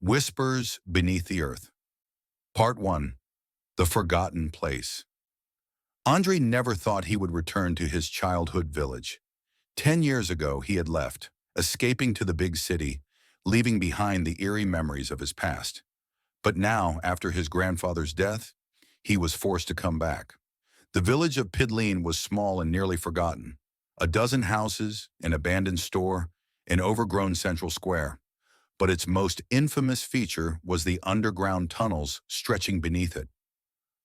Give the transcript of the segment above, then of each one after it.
Whispers Beneath the Earth. Part 1. The Forgotten Place. Andriy never thought he would return to his childhood village. 10 years ago, he had left, escaping to the big city, leaving behind the eerie memories of his past. But now, after his grandfather's death, he was forced to come back. The village of Pidlin was small and nearly forgotten. A dozen houses, an abandoned store, an overgrown central square. But its most infamous feature was the underground tunnels stretching beneath it.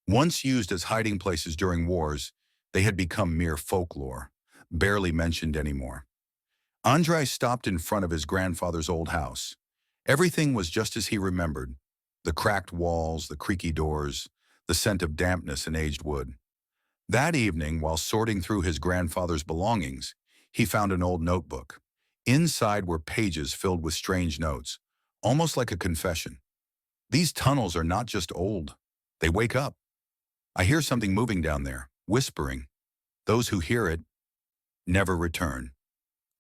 Once used as hiding places during wars, they had become mere folklore, barely mentioned anymore. Andriy stopped in front of his grandfather's old house. Everything was just as he remembered. The cracked walls, the creaky doors, the scent of dampness and aged wood. That evening, while sorting through his grandfather's belongings, he found an old notebook. Inside were pages filled with strange notes, almost like a confession. These tunnels are not just old, they wake up. I hear something moving down there, whispering. Those who hear it never return.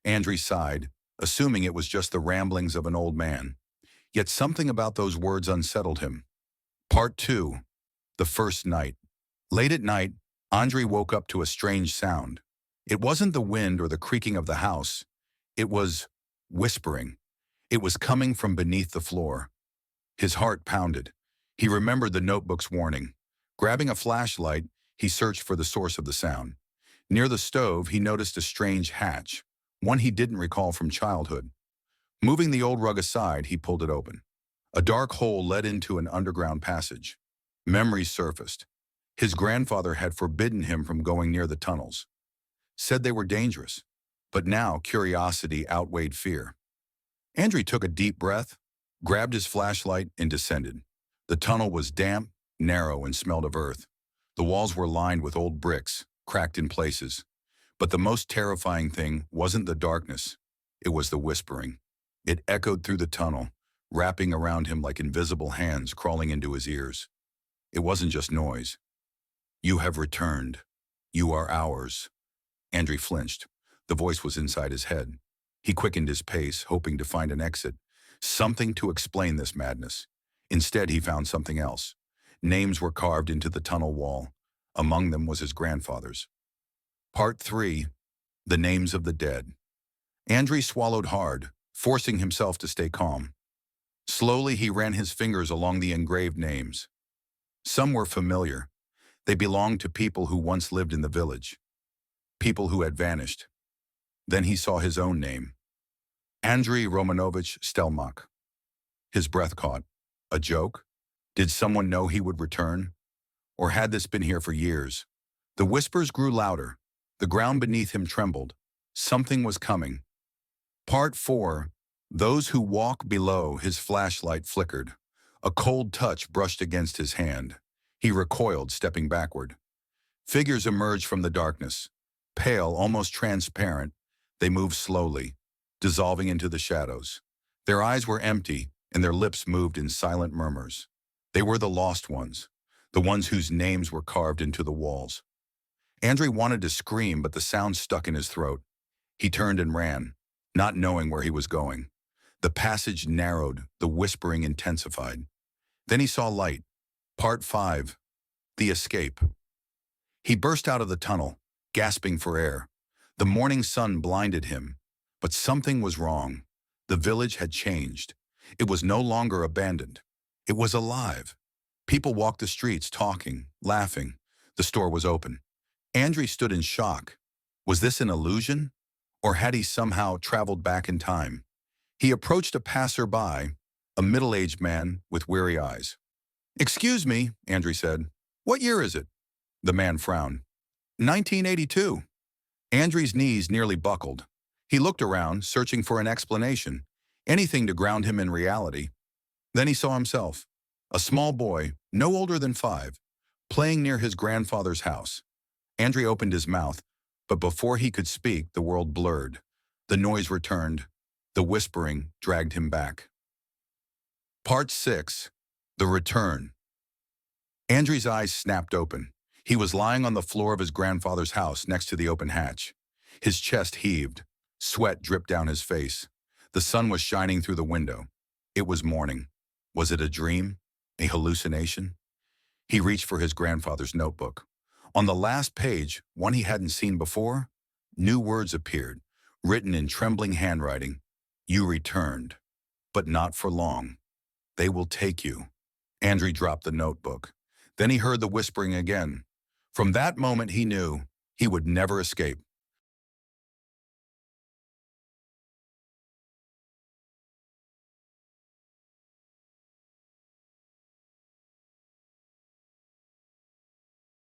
Andriy sighed, assuming it was just the ramblings of an old man. Yet something about those words unsettled him. Part 2. The First Night. Late at night, Andriy woke up to a strange sound. It wasn't the wind or the creaking of the house. It was whispering. It was coming from beneath the floor. His heart pounded. He remembered the notebook's warning. Grabbing a flashlight, he searched for the source of the sound. Near the stove, he noticed a strange hatch, one he didn't recall from childhood. Moving the old rug aside, he pulled it open. A dark hole led into an underground passage. Memories surfaced. His grandfather had forbidden him from going near the tunnels. Said they were dangerous. But now curiosity outweighed fear. Andriy took a deep breath, grabbed his flashlight, and descended. The tunnel was damp, narrow, and smelled of earth. The walls were lined with old bricks, cracked in places. But the most terrifying thing wasn't the darkness. It was the whispering. It echoed through the tunnel, wrapping around him like invisible hands crawling into his ears. It wasn't just noise. "You have returned. You are ours." Andriy flinched. The voice was inside his head. He quickened his pace, hoping to find an exit, something to explain this madness. Instead, he found something else. Names were carved into the tunnel wall. Among them was his grandfather's. Part 3. The Names of the Dead. Andriy swallowed hard, forcing himself to stay calm. Slowly, he ran his fingers along the engraved names. Some were familiar. They belonged to people who once lived in the village. People who had vanished. Then he saw his own name. Andriy Romanovich Stelmach. His breath caught. A joke? Did someone know he would return? Or had this been here for years? The whispers grew louder. The ground beneath him trembled. Something was coming. Part 4. Those who walk below. His flashlight flickered. A cold touch brushed against his hand. He recoiled, stepping backward. Figures emerged from the darkness. Pale, almost transparent, they moved slowly, dissolving into the shadows. Their eyes were empty, and their lips moved in silent murmurs. They were the lost ones, the ones whose names were carved into the walls. Andriy wanted to scream, but the sound stuck in his throat. He turned and ran, not knowing where he was going. The passage narrowed, the whispering intensified. Then he saw light. Part 5. The Escape. He burst out of the tunnel, gasping for air. The morning sun blinded him, but something was wrong. The village had changed. It was no longer abandoned. It was alive. People walked the streets, talking, laughing. The store was open. Andriy stood in shock. Was this an illusion? Or had he somehow traveled back in time? He approached a passerby, a middle-aged man with weary eyes. "Excuse me," Andriy said. "What year is it?" The man frowned. 1982. Andriy's knees nearly buckled. He looked around, searching for an explanation, anything to ground him in reality. Then he saw himself, a small boy, no older than 5, playing near his grandfather's house. Andriy opened his mouth, but before he could speak, the world blurred. The noise returned. The whispering dragged him back. Part 6. The Return. Andriy's eyes snapped open. He was lying on the floor of his grandfather's house next to the open hatch. His chest heaved. Sweat dripped down his face. The sun was shining through the window. It was morning. Was it a dream? A hallucination? He reached for his grandfather's notebook. On the last page, one he hadn't seen before, new words appeared, written in trembling handwriting. You returned, but not for long. They will take you. Andriy dropped the notebook. Then he heard the whispering again. From that moment he knew he would never escape.